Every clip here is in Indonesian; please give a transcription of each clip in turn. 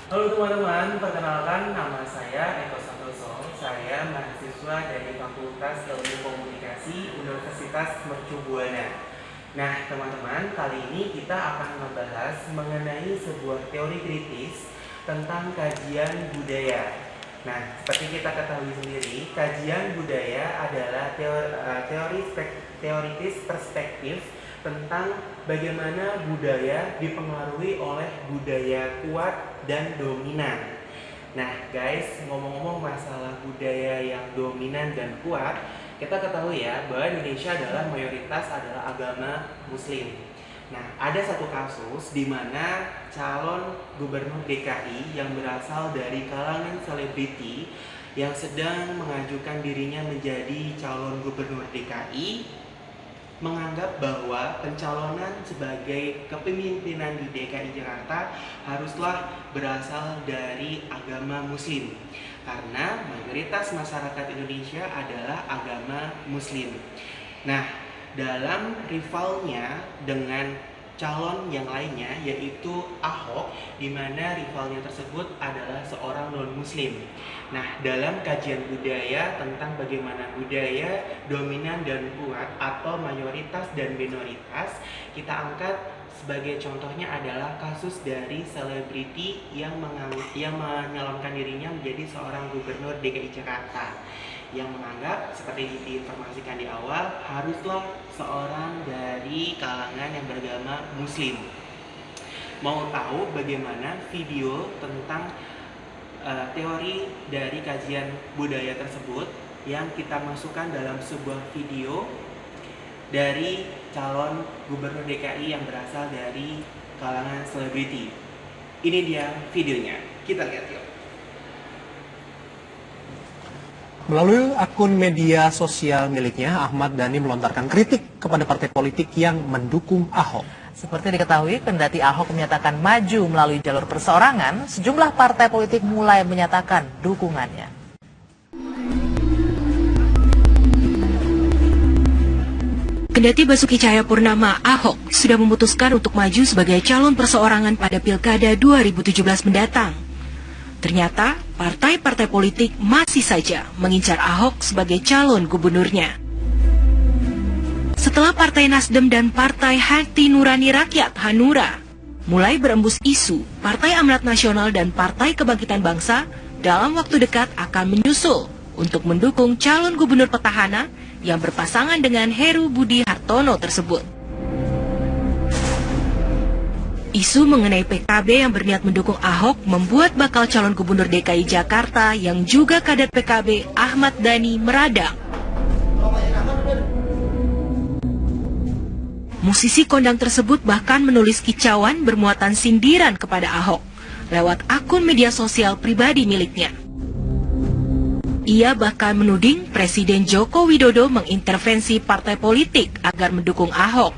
Halo teman-teman, perkenalkan nama saya Eko Santoso. Saya mahasiswa dari Fakultas Ilmu Komunikasi Universitas Mercu Buana. Nah, teman-teman, kali ini kita akan membahas mengenai sebuah teori kritis tentang kajian budaya. Nah, seperti kita ketahui sendiri, kajian budaya adalah teoritis perspektif tentang bagaimana budaya dipengaruhi oleh budaya kuat dan dominan. Nah guys, ngomong-ngomong masalah budaya yang dominan dan kuat, kita ketahui ya bahwa Indonesia adalah mayoritas adalah agama Muslim. Nah, ada satu kasus di mana calon gubernur DKI yang berasal dari kalangan selebriti yang sedang mengajukan dirinya menjadi calon gubernur DKI menganggap bahwa pencalonan sebagai kepemimpinan di DKI Jakarta haruslah berasal dari agama Muslim karena mayoritas masyarakat Indonesia adalah agama Muslim. Nah, dalam rivalnya dengan calon yang lainnya yaitu Ahok, di mana rivalnya tersebut adalah seorang non-Muslim. Nah, dalam kajian budaya tentang bagaimana budaya dominan dan kuat atau mayoritas dan minoritas, kita angkat sebagai contohnya adalah kasus dari selebriti yang menyalonkan dirinya menjadi seorang gubernur DKI Jakarta, yang menganggap seperti diinformasikan di awal haruslah seorang dari kalangan yang beragama Muslim. Mau tahu bagaimana video tentang teori dari kajian budaya tersebut yang kita masukkan dalam sebuah video dari calon gubernur DKI yang berasal dari kalangan selebriti. Ini dia videonya, kita lihat yuk. Melalui akun media sosial miliknya, Ahmad Dhani melontarkan kritik kepada partai politik yang mendukung Ahok. Seperti diketahui, kendati Ahok menyatakan maju melalui jalur perseorangan, sejumlah partai politik mulai menyatakan dukungannya. Kendati Basuki Cahayapurnama Ahok sudah memutuskan untuk maju sebagai calon perseorangan pada Pilkada 2017 mendatang, ternyata partai-partai politik masih saja mengincar Ahok sebagai calon gubernurnya. Setelah Partai Nasdem dan Partai Hati Nurani Rakyat Hanura mulai berembus isu Partai Amanat Nasional dan Partai Kebangkitan Bangsa dalam waktu dekat akan menyusul untuk mendukung calon gubernur petahana yang berpasangan dengan Heru Budi Hartono tersebut. Isu mengenai PKB yang berniat mendukung Ahok membuat bakal calon gubernur DKI Jakarta yang juga kader PKB Ahmad Dhani meradang. Musisi kondang tersebut bahkan menulis kicauan bermuatan sindiran kepada Ahok lewat akun media sosial pribadi miliknya. Ia bahkan menuding Presiden Joko Widodo mengintervensi partai politik agar mendukung Ahok.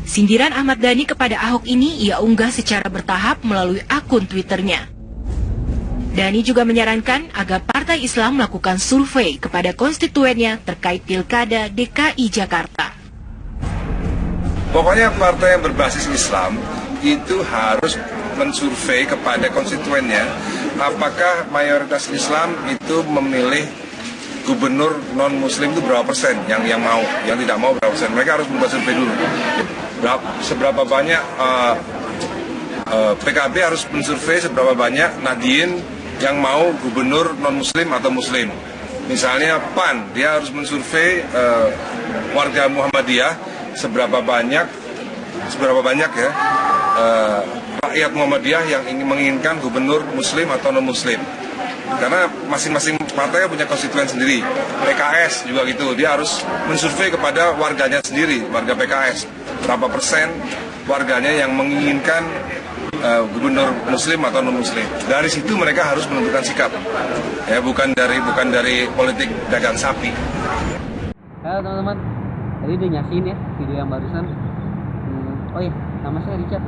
Sindiran Ahmad Dhani kepada Ahok ini ia unggah secara bertahap melalui akun Twitternya. Dhani juga menyarankan agar Partai Islam melakukan survei kepada konstituennya terkait Pilkada DKI Jakarta. Pokoknya partai yang berbasis Islam itu harus mensurvei kepada konstituennya apakah mayoritas Islam itu memilih gubernur non-muslim itu berapa persen yang mau, yang tidak mau berapa persen. Mereka harus membuat survei dulu. Seberapa banyak PKB harus mensurvei seberapa banyak Nahdien yang mau gubernur non-muslim atau muslim. Misalnya PAN, dia harus mensurvei warga Muhammadiyah seberapa banyak ya rakyat Muhammadiyah yang menginginkan gubernur muslim atau non-muslim. Karena masing-masing partai punya konstituen sendiri. PKS juga gitu, dia harus mensurvei kepada warganya sendiri, warga PKS. Berapa persen warganya yang menginginkan gubernur muslim atau non-muslim. Dari situ mereka harus menentukan sikap. Ya, bukan dari politik dagang sapi. Halo teman-teman, tadi udah nyaksiin ya video yang barusan. Oh iya, nama saya Richard.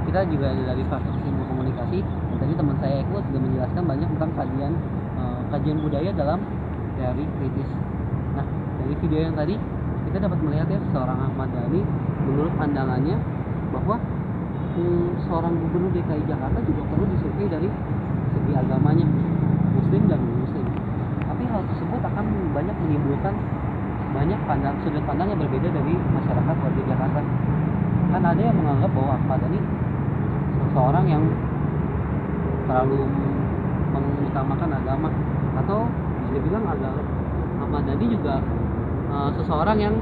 Kita juga dari Fakultas Ilmu Komunikasi. Dan tadi teman saya Eko sudah menjelaskan banyak tentang kajian budaya dalam teori kritis. Nah, dari video yang tadi kita dapat melihat ya seorang Ahmad Dhani menurut pandangannya bahwa seorang gubernur DKI Jakarta juga perlu disurvei dari segi agamanya, muslim dan non-muslim. Tapi hal tersebut akan banyak menimbulkan banyak sudut pandang yang berbeda dari masyarakat warga Jakarta. Kan ada yang menganggap bahwa Ahmad Dhani seseorang yang terlalu mengutamakan agama, atau bisa dibilang Ahmad Dhani juga seseorang yang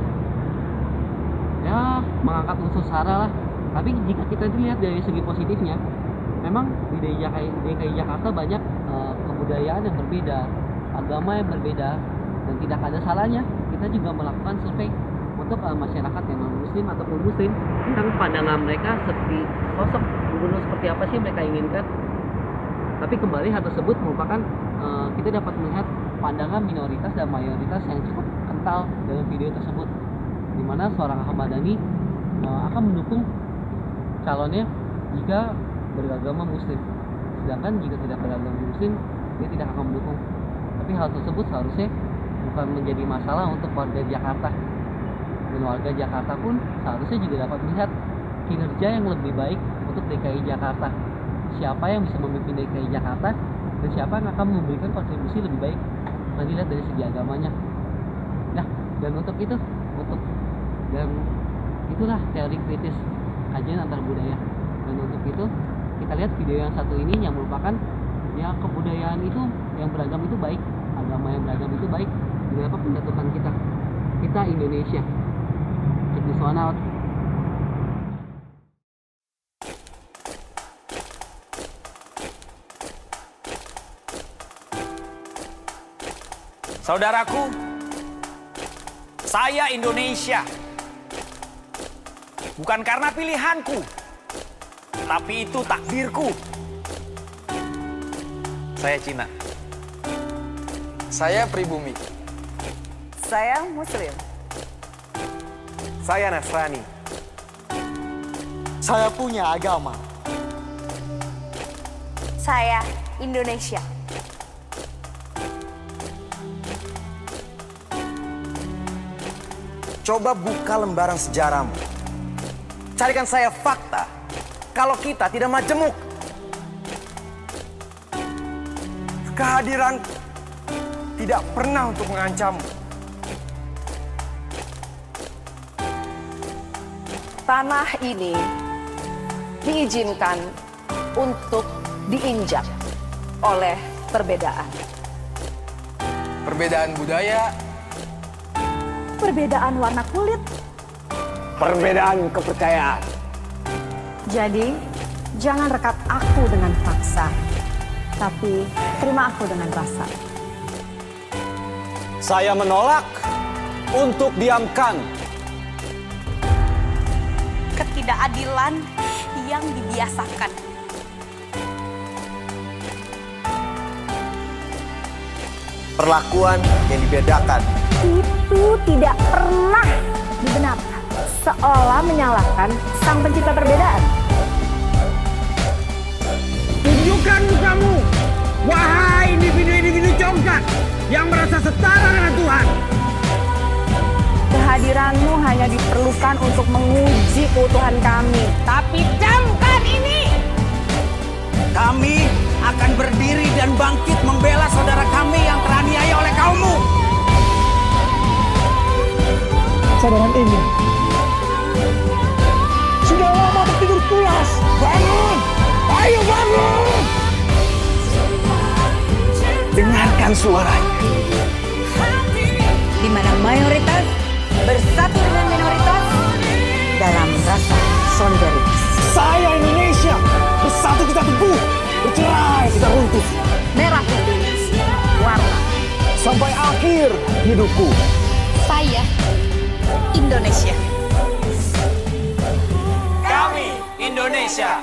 ya mengangkat unsur sara lah. Tapi jika kita dilihat dari segi positifnya, memang di DKI Jakarta banyak kebudayaan yang berbeda, agama yang berbeda, dan tidak ada salahnya kita juga melakukan survei untuk masyarakat yang non muslim ataupun muslim tentang pandangan mereka seperti sosok gubernur seperti apa sih mereka inginkan. Tapi kembali hal tersebut merupakan kita dapat melihat pandangan minoritas dan mayoritas yang cukup kental dalam video tersebut, di mana seorang Ahmad Dhani akan mendukung calonnya jika beragama muslim, sedangkan jika tidak beragama muslim dia tidak akan mendukung. Tapi hal tersebut seharusnya bukan menjadi masalah untuk warga Jakarta, dan warga Jakarta pun seharusnya juga dapat melihat kinerja yang lebih baik untuk DKI Jakarta. Siapa yang bisa memimpin DKI Jakarta dan siapa yang akan memberikan kontribusi lebih baik kalau dilihat dari segi agamanya. Nah, dan itulah teori kritis kajian antar budaya. Dan untuk itu kita lihat video yang satu ini yang merupakan ya kebudayaan itu yang beragam itu baik, agama yang beragam itu baik, dengan apa menyatukan kita Indonesia. Check this one out. Saudaraku, saya Indonesia. Bukan karena pilihanku, tapi itu takdirku. Saya Cina. Saya pribumi. Saya Muslim. Saya Nasrani. Saya punya agama. Saya Indonesia. Coba buka lembaran sejarahmu. Carikan saya fakta kalau kita tidak majemuk. Kehadiran tidak pernah untuk mengancammu. Tanah ini diizinkan untuk diinjak oleh perbedaan. Perbedaan budaya, Perbedaan warna kulit. perbedaan kepercayaan. Jadi, jangan rekat aku dengan paksa, tapi terima aku dengan rasa. Saya menolak untuk diamkan. Ketidakadilan yang dibiasakan. Perlakuan yang dibedakan. Itu tidak pernah dibenarkan, seolah menyalahkan sang pencipta perbedaan. Tunjukkan mukamu, wahai individu-individu congkak yang merasa setara dengan Tuhan. Kehadiranmu hanya diperlukan untuk menguji keutuhan kami. Tapi camkan ini! Kami akan berdiri dan bangkit membela saudara kami yang teraniaya oleh kaummu. Saudara ini sudah lama tertidur pulas. Bangun! Ayo bangun! Dengarkan suaranya. Di mana mayoritas bersatu dengan minoritas dalam rasa solidaritas. Saya Indonesia, bersatu kita teguh, bercerai kita runtuh. Merah putih, warna. Sampai akhir hidupku. Saya Indonesia. Kami Indonesia.